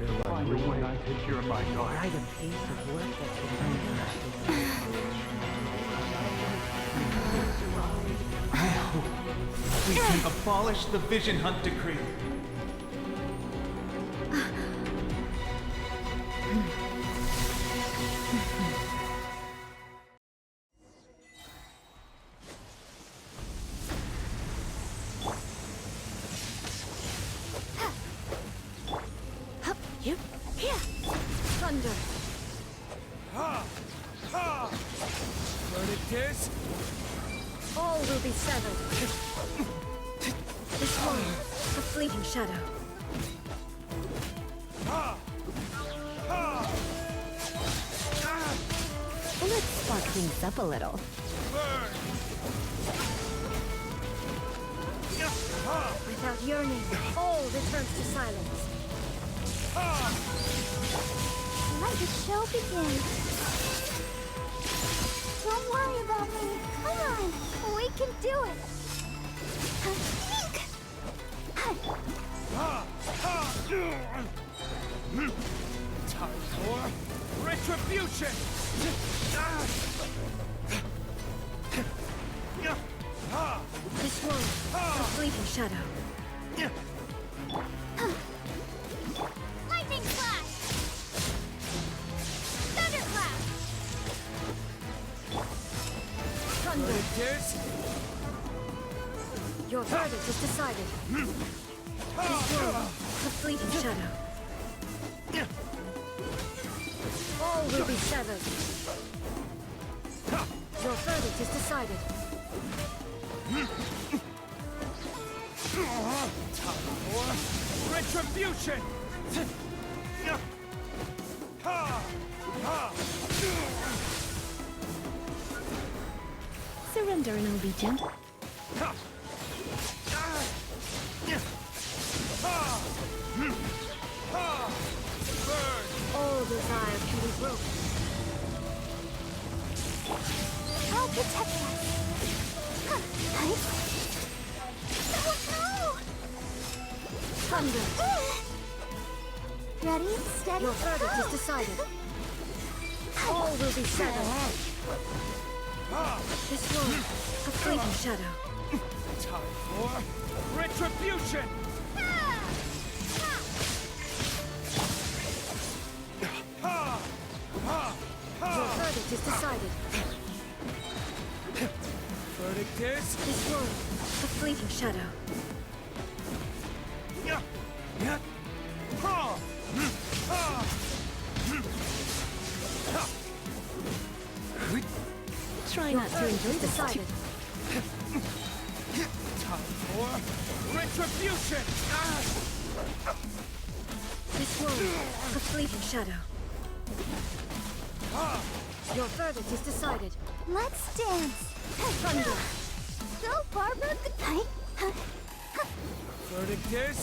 Find a way to cure my daughter. Write a piece of work that can I hope we can abolish the Vision Hunt Decree. You here. Thunder. Verdict is... All will be severed. This one, a fleeting shadow. Let's spark things up a little. Without yearning, all returns to silence. Let the show begin. Don't worry about me. Come on, we can do it. Time for retribution! This one, a fleeting shadow. Lightning flash! Thunderclap! Thunder. Verdict is... Your verdict is decided. This one, a fleeting shadow. All will be severed. Your verdict is decided. Time for retribution! Surrender and I'll be gentle. All desire can be broken. I'll protect us. Thunder. Ready, steady, Your verdict is decided. All will be severed. This one, a fleeting shadow. Time for retribution! Your verdict is decided. Verdict is... This one, a fleeting shadow. Try Your not to verdict enjoy is this decided. Time for retribution! This one, a fleeting shadow. Your verdict is decided. Let's dance. Thunder. Go, Barbara. Good night. Verdict is...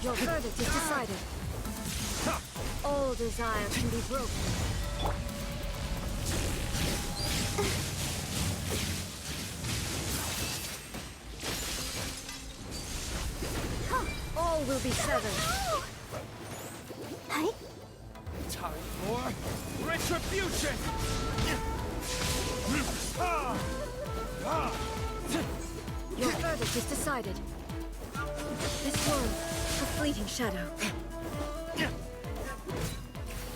Your verdict is decided. All desire can be broken. All will be severed. Time for retribution! Your verdict is decided. This one, a fleeting shadow.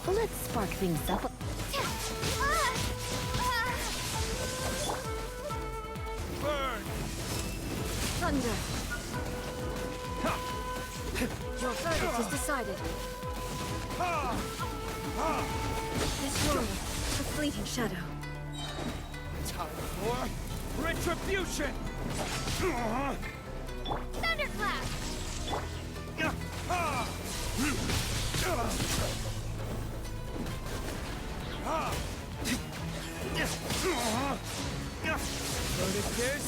Let's spark things up. Burn! Thunder. Your verdict is decided. This one, a fleeting shadow. Time for retribution! Thunderclap! Verdict is...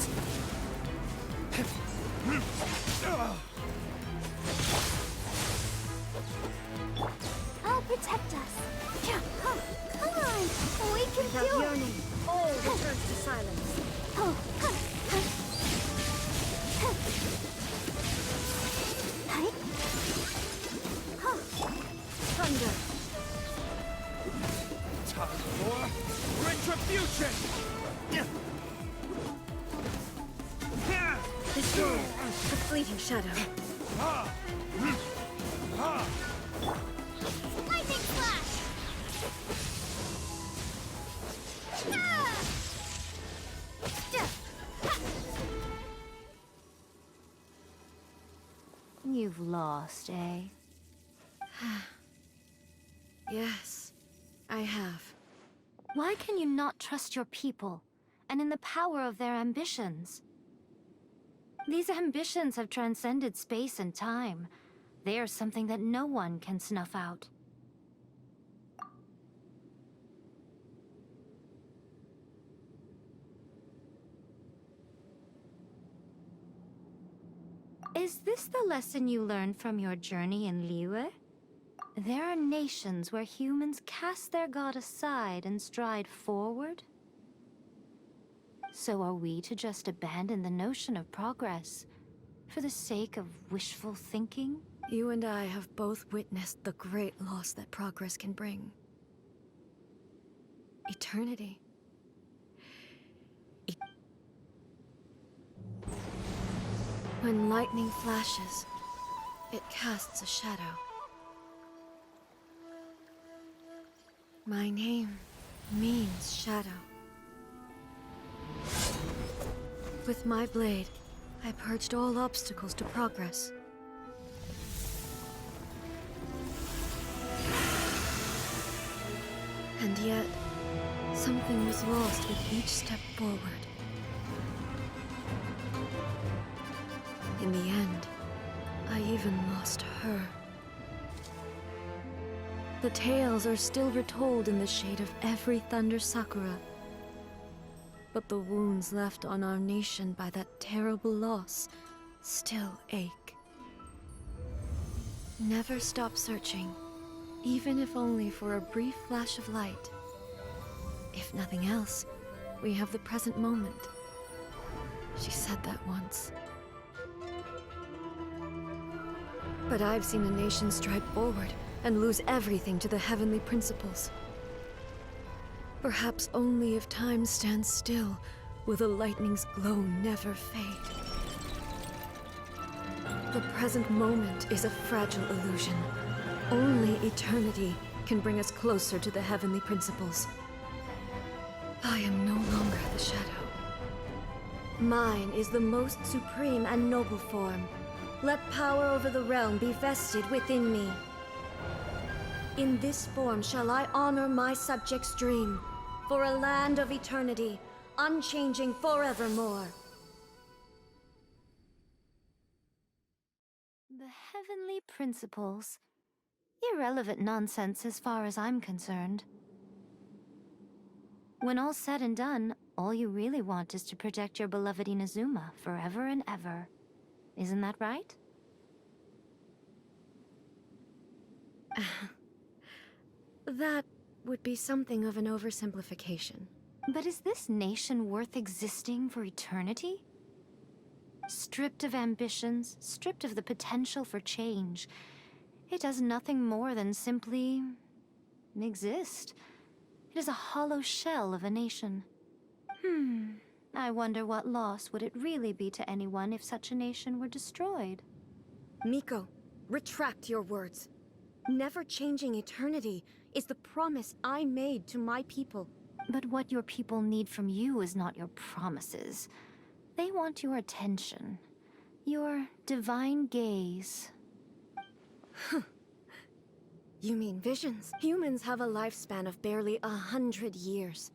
I'll protect us. Come on, we can Without do it. yearning, all returns to silence. This world, a fleeting shadow. Lightning flash! Ah! You've lost, eh? Yes, I have. Why can you not trust your people, and in the power of their ambitions? These ambitions have transcended space and time. They are something that no one can snuff out. Is this the lesson you learned from your journey in Liyue? There are nations where humans cast their god aside and stride forward? So are we to just abandon the notion of progress for the sake of wishful thinking? You and I have both witnessed the great loss that progress can bring. Eternity. When lightning flashes, it casts a shadow. My name means shadow. With my blade, I purged all obstacles to progress. And yet, something was lost with each step forward. In the end, I even lost her. The tales are still retold in the shade of every Thunder Sakura. But the wounds left on our nation by that terrible loss still ache. Never stop searching, even if only for a brief flash of light. If nothing else, we have the present moment. She said that once. But I've seen a nation stride forward and lose everything to the heavenly principles. Perhaps only if time stands still will the lightning's glow never fade. The present moment is a fragile illusion. Only eternity can bring us closer to the heavenly principles. I am no longer the shadow. Mine is the most supreme and noble form. Let power over the realm be vested within me. In this form shall I honor my subjects' dream, for a land of eternity, unchanging forevermore. The heavenly principles. Irrelevant nonsense as far as I'm concerned. When all's said and done, all you really want is to protect your beloved Inazuma forever and ever. Isn't that right? That would be something of an oversimplification. But is this nation worth existing for eternity? Stripped of ambitions, stripped of the potential for change, it does nothing more than simply exist. It is a hollow shell of a nation. I wonder what loss would it really be to anyone if such a nation were destroyed? Miko, retract your words. Never changing eternity is the promise I made to my people. But what your people need from you is not your promises. They want your attention. Your divine gaze. You mean visions? Humans have a lifespan of barely 100 years.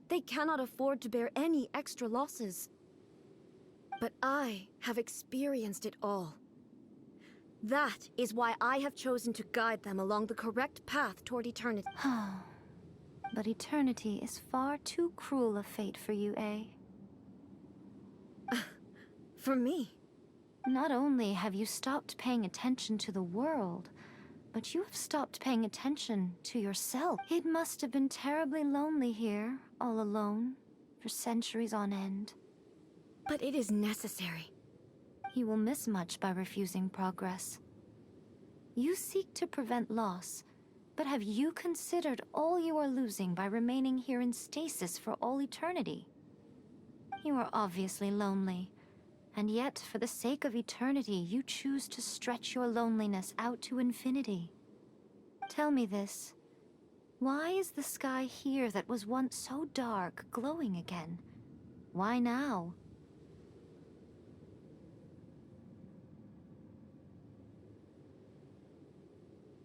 They cannot afford to bear any extra losses. But I have experienced it all. That is why I have chosen to guide them along the correct path toward eternity. But eternity is far too cruel a fate for you, eh? For me? Not only have you stopped paying attention to the world, but you have stopped paying attention to yourself. It must have been terribly lonely here, all alone, for centuries on end. But it is necessary. You will miss much by refusing progress. You seek to prevent loss, but have you considered all you are losing by remaining here in stasis for all eternity? You are obviously lonely, And yet, for the sake of eternity, you choose to stretch your loneliness out to infinity. Tell me this. Why is the sky here that was once so dark glowing again? Why now?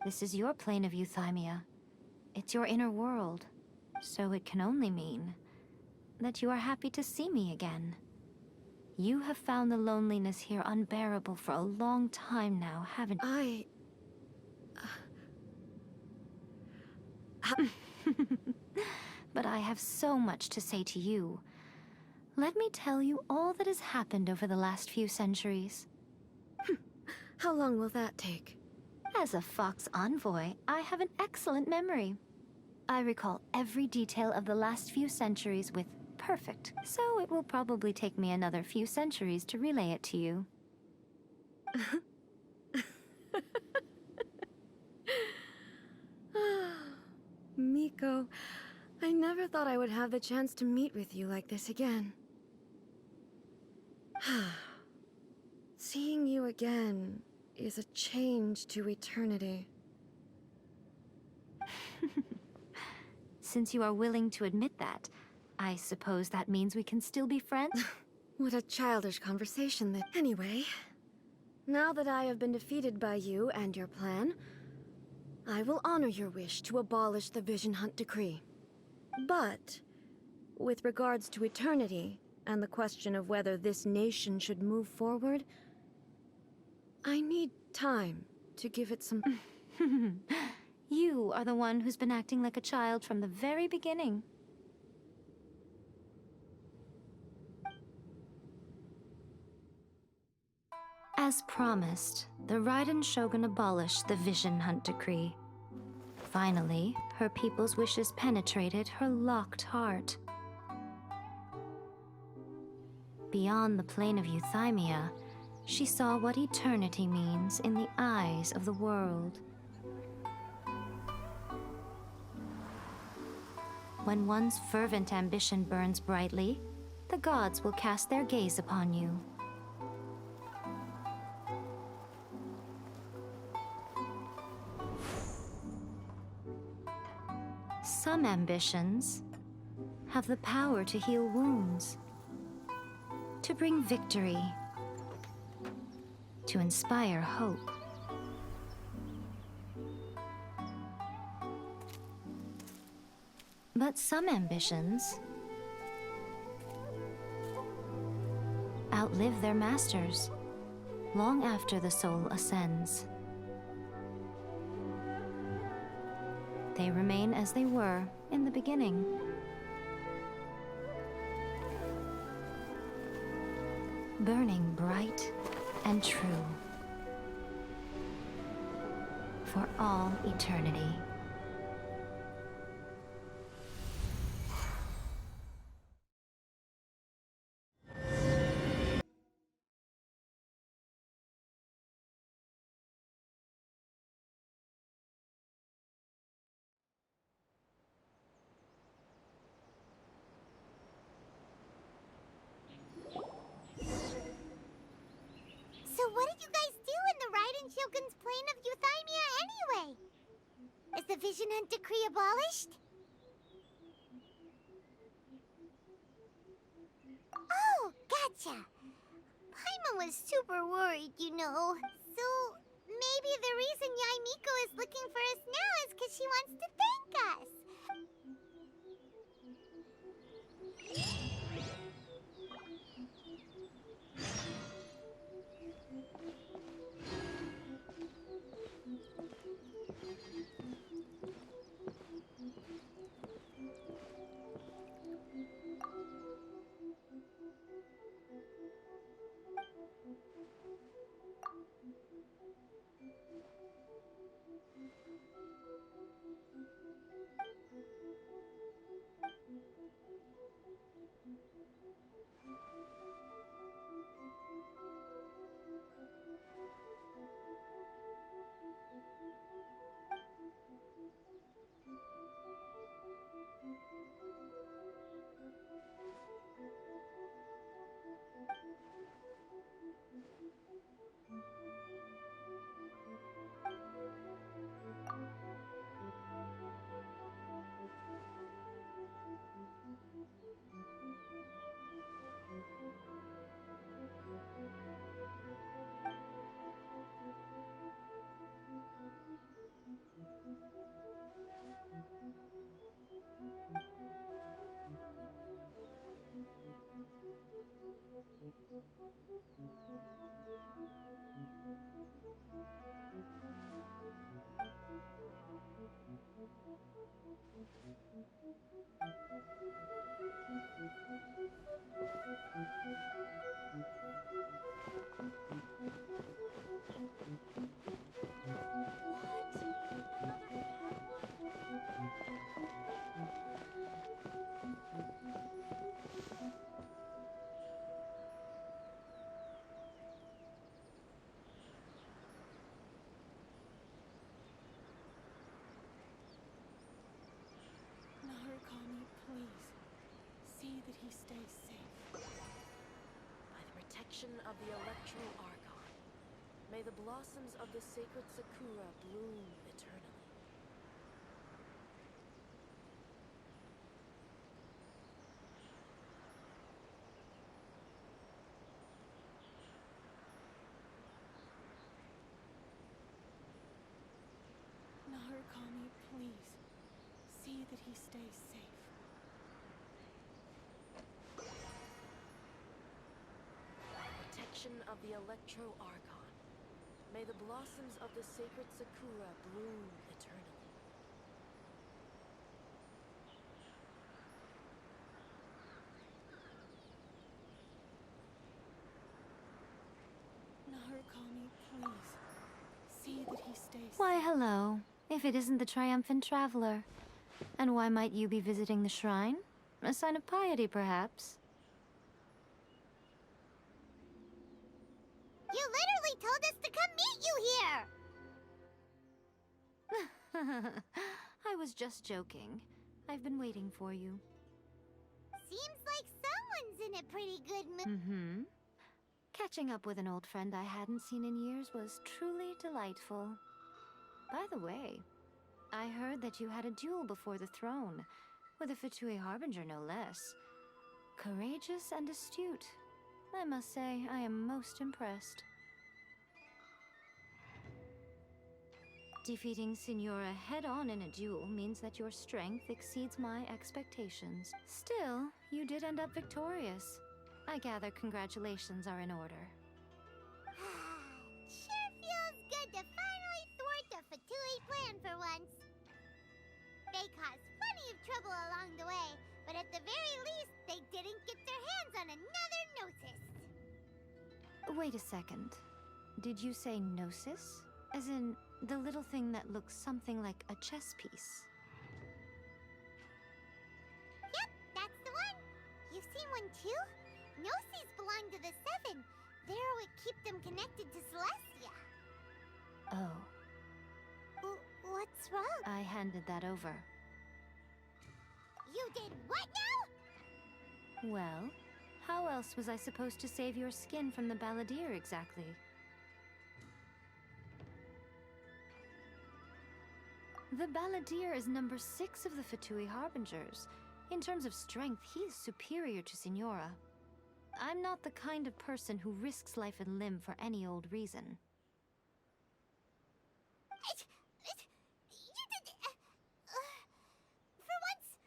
This is your plane of euthymia. It's your inner world. So it can only mean that you are happy to see me again. You have found the loneliness here unbearable for a long time now, haven't you? But I have so much to say to you. Let me tell you all that has happened over the last few centuries. How long will that take? As a Fox envoy, I have an excellent memory. I recall every detail of the last few centuries with perfect, so it will probably take me another few centuries to relay it to you. Miko, I never thought I would have the chance to meet with you like this again. Seeing you again is a change to eternity. Since you are willing to admit that, I suppose that means we can still be friends? What a childish conversation then. Anyway, now that I have been defeated by you and your plan, I will honor your wish to abolish the Vision Hunt decree. But, with regards to eternity, and the question of whether this nation should move forward, I need time to give it some... You are the one who's been acting like a child from the very beginning. As promised, the Raiden Shogun abolished the Vision Hunt decree. Finally, her people's wishes penetrated her locked heart. Beyond the plane of euthymia, she saw what eternity means in the eyes of the world. When one's fervent ambition burns brightly, the gods will cast their gaze upon you. Some ambitions have the power to heal wounds, to bring victory, to inspire hope. But some ambitions outlive their masters long after the soul ascends. They remain as they were in the beginning. Burning bright and true for all eternity. So what did you guys do in the Raiden Shogun's plane of euthymia anyway? Is the Vision Hunt decree abolished? Oh, gotcha. Paimon was super worried, you know. So maybe the reason Yae Miko is looking for us now is because she wants to thank us. Narukami, please. See that he stays safe. By the protection of the Electro Archon, may the blossoms of the sacred Sakura bloom eternally. Narukami, please. See that he stays safe. Protection of the Electro Archon, may the blossoms of the sacred Sakura bloom eternally. Narukami, please. See that he stays Why, safe. hello. If it isn't the triumphant traveler. And why might you be visiting the shrine? A sign of piety, perhaps? You literally told us to come meet you here! I was just joking. I've been waiting for you. Seems like someone's in a pretty good mood. Mm-hmm. Catching up with an old friend I hadn't seen in years was truly delightful. By the way, I heard that you had a duel before the throne, with a Fatui Harbinger no less. Courageous and astute. I must say, I am most impressed. Defeating Signora head-on in a duel means that your strength exceeds my expectations. Still, you did end up victorious. I gather congratulations are in order. Sure feels good to finally thwart the Fatui plan for once. They caused plenty of trouble along the way, but at the very least, they didn't get their hands on another Gnosis. Wait a second. Did you say Gnosis? As in, the little thing that looks something like a chess piece? Yep, that's the one. You've seen one too? Gnosis belong to the Seven. They're what keep them connected to Celestia. Oh, What's wrong? I handed that over. You did what now? Well, how else was I supposed to save your skin from the balladeer exactly? The balladeer is number 6 of the Fatui Harbingers. In terms of strength, he is superior to Signora. I'm not the kind of person who risks life and limb for any old reason. You did... for once,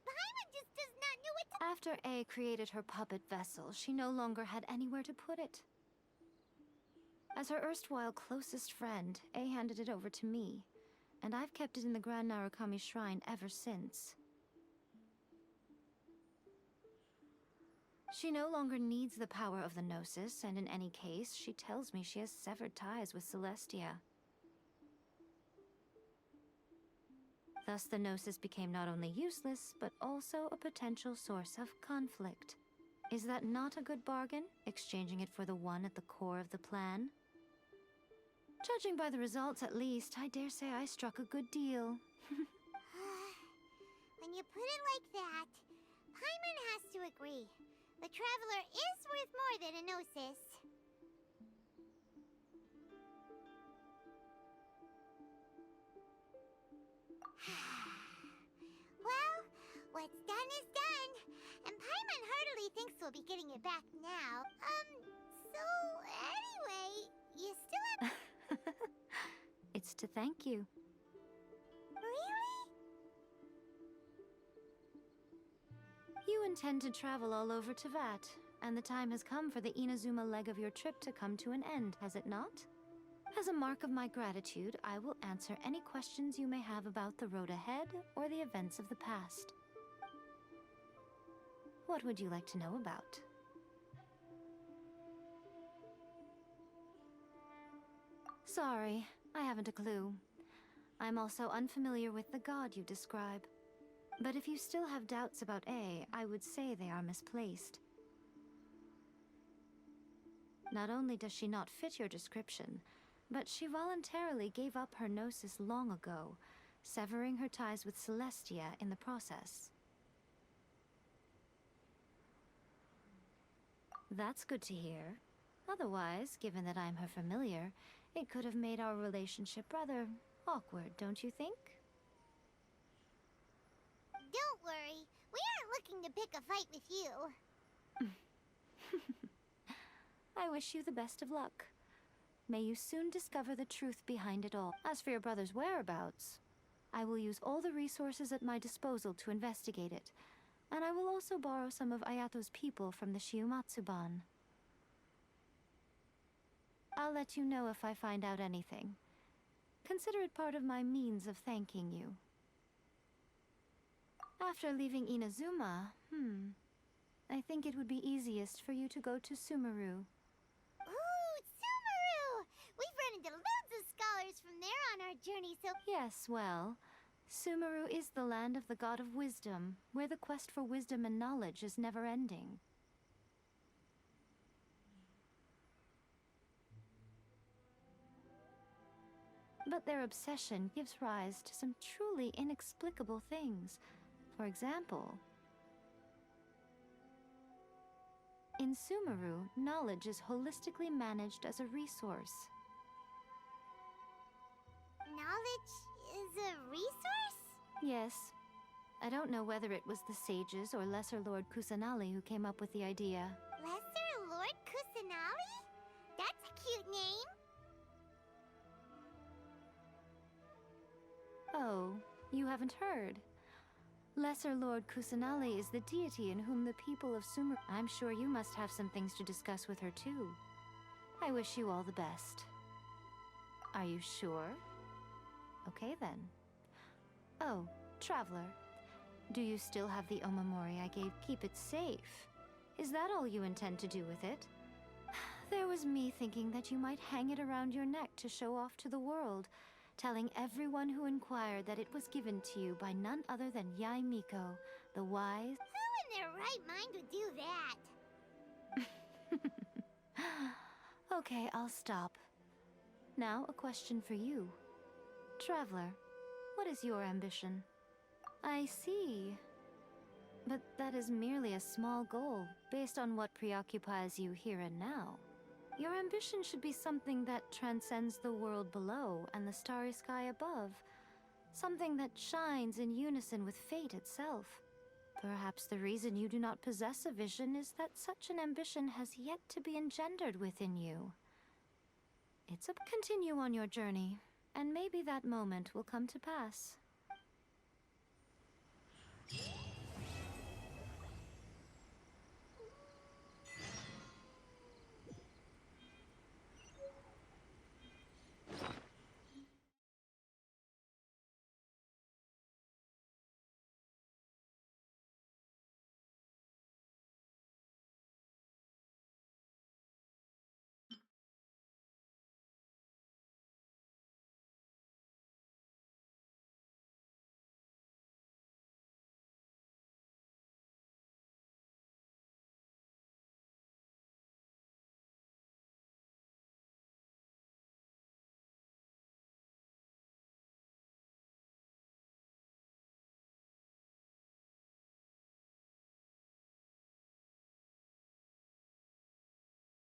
Paimon just does not know what to... After A created her puppet vessel, she no longer had anywhere to put it. As her erstwhile closest friend, A handed it over to me, and I've kept it in the Grand Narukami Shrine ever since. She no longer needs the power of the Gnosis, and in any case, she tells me she has severed ties with Celestia. Thus, the Gnosis became not only useless, but also a potential source of conflict. Is that not a good bargain, exchanging it for the one at the core of the plan? Judging by the results, at least, I dare say I struck a good deal. When you put it like that, Paimon has to agree. The Traveler is worth more than a Gnosis. Well, what's done is done. And Paimon heartily thinks we'll be getting it back now. So anyway, you still have... It's to thank you. Really? You intend to travel all over Teyvat, and the time has come for the Inazuma leg of your trip to come to an end, has it not? As a mark of my gratitude, I will answer any questions you may have about the road ahead or the events of the past. What would you like to know about? Sorry, I haven't a clue. I'm also unfamiliar with the god you describe. But if you still have doubts about A, I would say they are misplaced. Not only does she not fit your description, but she voluntarily gave up her gnosis long ago, severing her ties with Celestia in the process. That's good to hear. Otherwise, given that I'm her familiar, it could have made our relationship rather awkward, don't you think? Don't worry. We aren't looking to pick a fight with you. I wish you the best of luck. May you soon discover the truth behind it all. As for your brother's whereabouts, I will use all the resources at my disposal to investigate it, and I will also borrow some of Ayato's people from the Shiumatsuban. I'll let you know if I find out anything. Consider it part of my means of thanking you. After leaving Inazuma, I think it would be easiest for you to go to Sumeru. Ooh, Sumeru! We've run into loads of scholars from there on our journey, so... Yes, well, Sumeru is the land of the god of wisdom, where the quest for wisdom and knowledge is never-ending. But their obsession gives rise to some truly inexplicable things. For example, in Sumeru, knowledge is holistically managed as a resource. Knowledge is a resource? Yes. I don't know whether it was the sages or Lesser Lord Kusanali who came up with the idea. Lesser Lord Kusanali? That's a cute name. Oh, you haven't heard. Lesser Lord Kusanali is the deity in whom the people of Sumeru... I'm sure you must have some things to discuss with her too. I wish you all the best. Are you sure? Okay then. Oh, Traveler. Do you still have the Omamori I gave? Keep it safe. Is that all you intend to do with it? There was me thinking that you might hang it around your neck to show off to the world, telling everyone who inquired that it was given to you by none other than Yae Miko, the wise... Who in their right mind would do that? Okay, I'll stop. Now, a question for you. Traveler, what is your ambition? I see. But that is merely a small goal, based on what preoccupies you here and now. Your ambition should be something that transcends the world below and the starry sky above. Something that shines in unison with fate itself. Perhaps the reason you do not possess a vision is that such an ambition has yet to be engendered within you. It's a continue on your journey, and maybe that moment will come to pass.